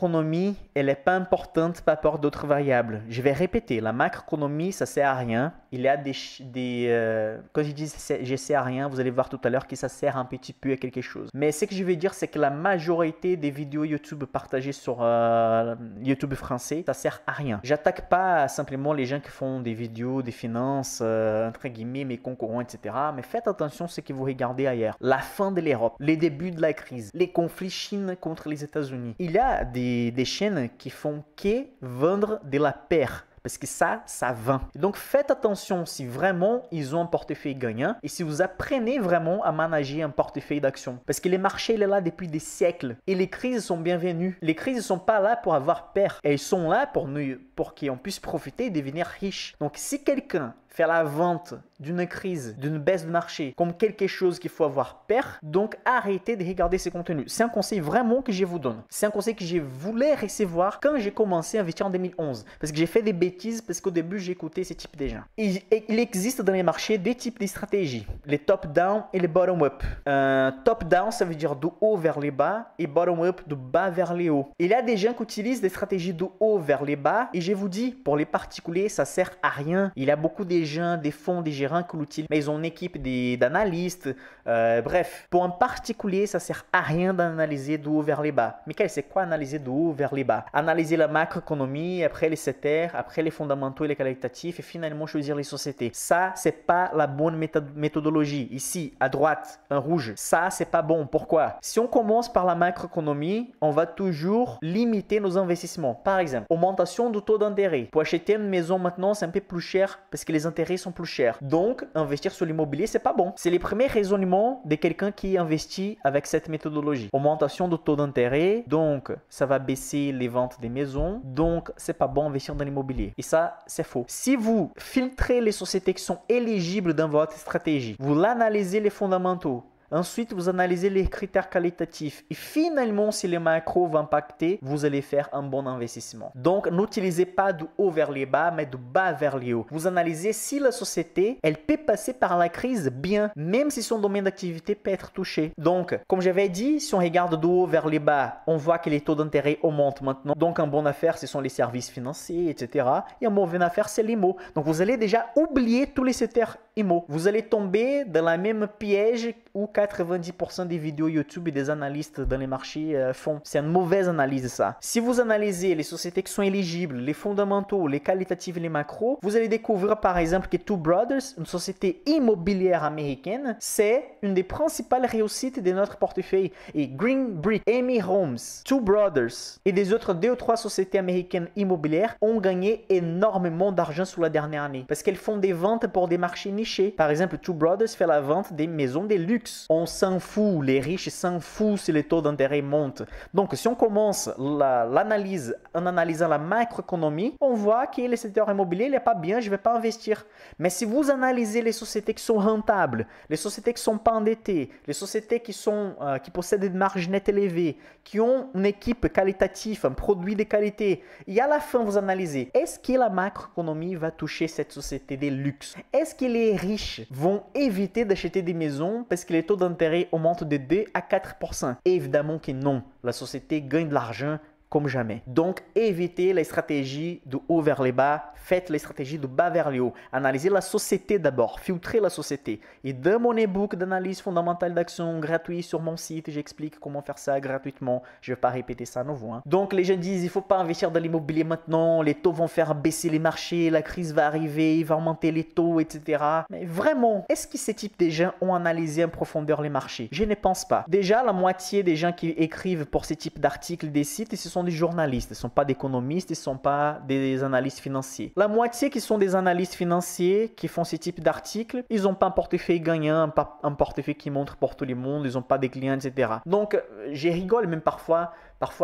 macroéconomie, elle n'est pas importante par rapport à d'autres variables. Je vais répéter, la macroéconomie, ça ne sert à rien. Il y a quand je dis je sers à rien, vous allez voir tout à l'heure que ça sert un petit peu à quelque chose. Mais ce que je veux dire, c'est que la majorité des vidéos YouTube partagées sur YouTube français, ça sert à rien. J'attaque pas simplement les gens qui font des vidéos, des finances, entre guillemets, mes concurrents, etc. Mais faites attention à ce que vous regardez ailleurs. La fin de l'Europe, les débuts de la crise, les conflits Chine contre les États-Unis. Il y a des chaînes qui font que vendre de la paire. Parce que ça vend. Donc faites attention si vraiment ils ont un portefeuille gagnant et si vous apprenez vraiment à manager un portefeuille d'actions. Parce que les marchés, il est là depuis des siècles. Et les crises sont bienvenues. Les crises ne sont pas là pour avoir peur. Elles sont là pour qu'on puisse profiter et devenir riche. Donc si quelqu'un fait la vente d'une crise, d'une baisse de marché comme quelque chose qu'il faut avoir peur, donc arrêtez de regarder ces contenus. C'est un conseil vraiment que je vous donne. C'est un conseil que je voulais recevoir quand j'ai commencé à investir en 2011. Parce que j'ai fait des bêtises, parce qu'au début j'ai écouté ce type de gens. Il existe dans les marchés deux types de stratégies. Les top-down et les bottom-up. Top-down, ça veut dire du haut vers les bas et bottom-up, du bas vers les hauts. Il y a des gens qui utilisent des stratégies du haut vers les bas et je vous dis, pour les particuliers, ça sert à rien. Il y a beaucoup de gens, des fonds, des gérants qui l'utilisent, mais ils ont une équipe d'analystes. Bref, pour un particulier, ça sert à rien d'analyser du haut vers les bas. Michael, c'est quoi analyser du haut vers les bas? Analyser la macroéconomie, après les secteurs, après les fondamentaux et les qualitatifs, et finalement choisir les sociétés. Ça, c'est pas la bonne méthodologie. Ici, à droite, un rouge. Ça, c'est pas bon. Pourquoi? Si on commence par la macroéconomie, on va toujours limiter nos investissements. Par exemple, augmentation du taux d'intérêt. Pour acheter une maison maintenant, c'est un peu plus cher parce que les intérêts sont plus chers. Donc, investir sur l'immobilier, c'est pas bon. C'est les premiers raisonnements de quelqu'un qui investit avec cette méthodologie. Augmentation du taux d'intérêt, donc ça va baisser les ventes des maisons. Donc, c'est pas bon investir dans l'immobilier. Et ça, c'est faux. Si vous filtrez les sociétés qui sont éligibles dans votre stratégie, vous analysez les fondamentaux, ensuite, vous analysez les critères qualitatifs et finalement, si les macros vont impacter, vous allez faire un bon investissement. Donc, n'utilisez pas du haut vers les bas, mais du bas vers les hauts. Vous analysez si la société, elle peut passer par la crise bien, même si son domaine d'activité peut être touché. Donc, comme j'avais dit, si on regarde du haut vers les bas, on voit que les taux d'intérêt augmentent maintenant. Donc, une bonne affaire, ce sont les services financiers, etc. Et une mauvaise affaire, c'est l'IMO. Donc, vous allez déjà oublier tous les secteurs IMO. Vous allez tomber dans la même piège où 90% des vidéos YouTube et des analystes dans les marchés font. C'est une mauvaise analyse ça. Si vous analysez les sociétés qui sont éligibles, les fondamentaux, les qualitatifs et les macros, vous allez découvrir par exemple que Two Brothers, une société immobilière américaine, c'est une des principales réussites de notre portefeuille. Et Green Brick, Amy Homes, Two Brothers et des autres 2 ou 3 sociétés américaines immobilières ont gagné énormément d'argent sur la dernière année parce qu'elles font des ventes pour des marchés nichés. Par exemple, Two Brothers fait la vente des maisons de luxe. On s'en fout, les riches s'en foutent si les taux d'intérêt montent. Donc, si on commence l'analyse en analysant la macroéconomie, on voit que le secteur immobilier n'est pas bien, je ne vais pas investir. Mais si vous analysez les sociétés qui sont rentables, les sociétés qui ne sont pas endettées, les sociétés qui possèdent des marges nettes élevées, qui ont une équipe qualitative, un produit de qualité, et à la fin, vous analysez, est-ce que la macroéconomie va toucher cette société de luxe? Est-ce que les riches vont éviter d'acheter des maisons parce que les taux d'intérêt augmentent de 2 à 4%? Évidemment que non. La société gagne de l'argent comme jamais. Donc, évitez les stratégies du haut vers les bas, faites les stratégies du bas vers les hauts. Analysez la société d'abord, filtrez la société. Et dans mon e-book d'analyse fondamentale d'action gratuit sur mon site, j'explique comment faire ça gratuitement. Je ne vais pas répéter ça à nouveau. Donc, les gens disent, il ne faut pas investir dans l'immobilier maintenant, les taux vont faire baisser les marchés, la crise va arriver, il va augmenter les taux, etc. Mais vraiment, est-ce que ces types de gens ont analysé en profondeur les marchés? Je ne pense pas. Déjà, la moitié des gens qui écrivent pour ces types d'articles des sites, ce sont des journalistes, ce ne sont pas des économistes, ce ne sont pas des analystes financiers. La moitié qui sont des analystes financiers qui font ce type d'articles, ils n'ont pas un portefeuille gagnant, un portefeuille qui montre pour tout le monde, ils n'ont pas des clients, etc. Donc, je rigole même parfois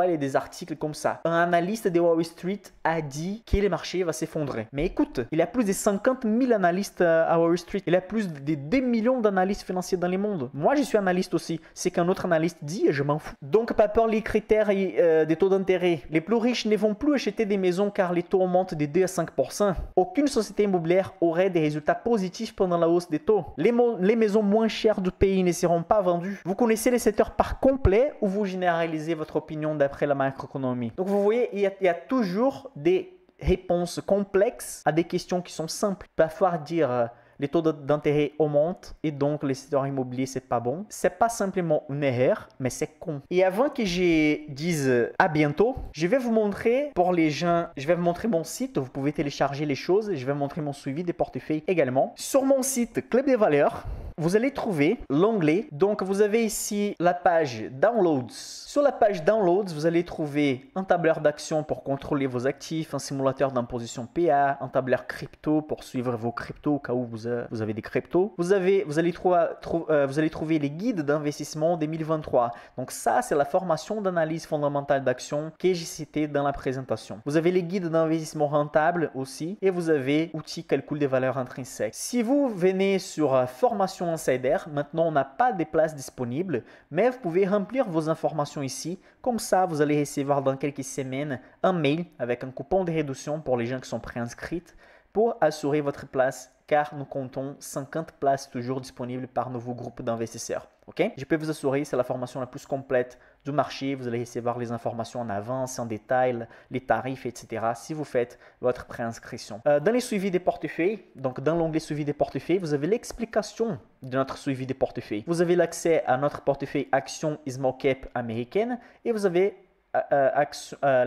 il y a des articles comme ça. Un analyste de Wall Street a dit que le marché va s'effondrer. Mais écoute, il y a plus de 50 000 analystes à Wall Street. Il y a plus de 2 millions d'analystes financiers dans le monde. Moi, je suis analyste aussi. C'est qu'un autre analyste dit et je m'en fous. Donc, pas peur les critères des taux d'intérêt. Les plus riches ne vont plus acheter des maisons car les taux augmentent de 2 à 5%. Aucune société immobilière aurait des résultats positifs pendant la hausse des taux. Les maisons moins chères du pays ne seront pas vendues. Vous connaissez les secteurs par complet ou vous généralisez votre opinion? opinion d'après la macroéconomie. Donc vous voyez, il y a toujours des réponses complexes à des questions qui sont simples. Parfois dire les taux d'intérêt augmentent et donc les secteurs immobiliers c'est pas bon. C'est pas simplement une erreur, mais c'est con. Et avant que je dise à bientôt, je vais vous montrer pour les gens, je vais vous montrer mon site, vous pouvez télécharger les choses, je vais vous montrer mon suivi des portefeuilles également. Sur mon site Club des valeurs, vous allez trouver l'onglet. Donc, vous avez ici la page Downloads. Sur la page Downloads, vous allez trouver un tableur d'action pour contrôler vos actifs, un simulateur d'imposition PA, un tableur crypto pour suivre vos cryptos au cas où vous avez des cryptos. Vous allez trouver les guides d'investissement 2023. Donc, ça, c'est la formation d'analyse fondamentale d'action que j'ai cité dans la présentation. Vous avez les guides d'investissement rentable aussi et vous avez outils calcul des valeurs intrinsèques. Si vous venez sur formation Insider, maintenant on n'a pas de places disponibles, mais vous pouvez remplir vos informations ici. Comme ça, vous allez recevoir dans quelques semaines un mail avec un coupon de réduction pour les gens qui sont préinscrits pour assurer votre place, car nous comptons 50 places toujours disponibles par nouveau groupe d'investisseurs. Okay? Je peux vous assurer, c'est la formation la plus complète du marché. Vous allez recevoir les informations en avance, en détail, les tarifs, etc. si vous faites votre préinscription. Dans les suivis des portefeuilles, donc dans l'onglet suivi des portefeuilles, vous avez l'explication de notre suivi des portefeuilles. Vous avez l'accès à notre portefeuille actions small cap américaine et vous avez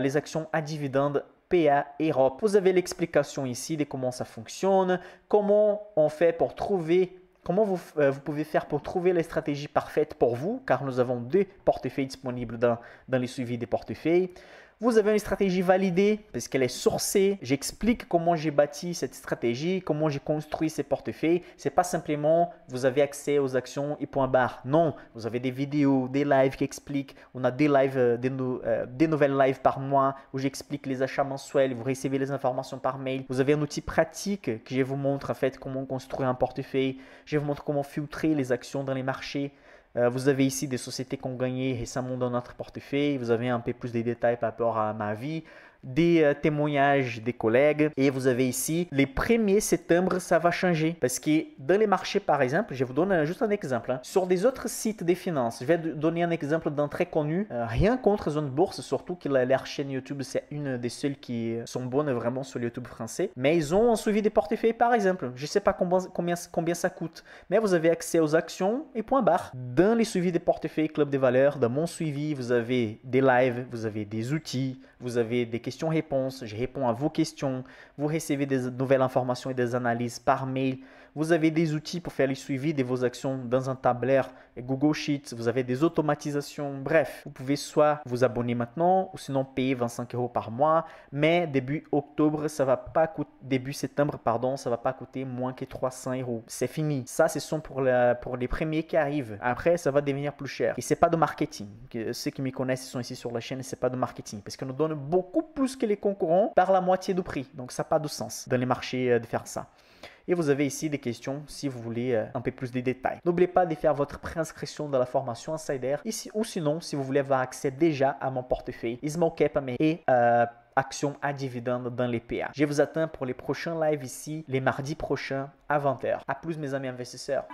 les actions à dividendes PA Europe. Vous avez l'explication ici de comment ça fonctionne, comment on fait pour trouver, comment vous pouvez faire pour trouver les stratégies parfaites pour vous, car nous avons 2 portefeuilles disponibles dans les suivis des portefeuilles. Vous avez une stratégie validée parce qu'elle est sourcée. J'explique comment j'ai bâti cette stratégie, comment j'ai construit ces portefeuilles. Ce n'est pas simplement vous avez accès aux actions et point barre. Non, vous avez des vidéos, des lives qui expliquent. On a des lives, des nouvelles lives par mois où j'explique les achats mensuels. Vous recevez les informations par mail. Vous avez un outil pratique que je vous montre en fait comment construire un portefeuille. Je vous montre comment filtrer les actions dans les marchés. Vous avez ici des sociétés qui ont gagné récemment dans notre portefeuille. Vous avez un peu plus de détails par rapport à ma vie, des témoignages des collègues. Et vous avez ici, les 1er septembre, ça va changer. Parce que dans les marchés, par exemple, je vous donne juste un exemple. Sur des autres sites des finances, je vais donner un exemple d'un très connu. Rien contre Zone Bourse, surtout que leur chaîne YouTube, c'est une des seules qui sont bonnes vraiment sur le YouTube français. Mais ils ont un suivi des portefeuilles, par exemple. Je ne sais pas combien ça coûte. Mais vous avez accès aux actions et point barre. Dans les suivis des portefeuilles Club des valeurs, dans mon suivi, vous avez des lives, vous avez des outils, vous avez des questions-réponses. Je réponds à vos questions. Vous recevez des nouvelles informations et des analyses par mail. Vous avez des outils pour faire le suivi de vos actions dans un tableur Google Sheets. Vous avez des automatisations. Bref, vous pouvez soit vous abonner maintenant ou sinon payer 25 € par mois. Mais début octobre, ça va pas coûter, début septembre, pardon, ça va pas coûter moins que 300 €. C'est fini. Ça, ce sont pour les premiers qui arrivent. Après, ça va devenir plus cher. Et c'est pas de marketing. Ceux qui me connaissent, ils sont ici sur la chaîne, c'est pas de marketing. Parce qu'on nous donne beaucoup plus que les concurrents par la moitié du prix. Donc, ça n'a pas de sens dans les marchés de faire ça. Et vous avez ici des questions si vous voulez un peu plus de détails. N'oubliez pas de faire votre préinscription dans la formation Insider. Ici, ou sinon, si vous voulez avoir accès déjà à mon portefeuille Small Cap et actions à dividendes dans les PA. Je vous attends pour les prochains lives ici, les mardis prochains à 20 h. À plus mes amis investisseurs.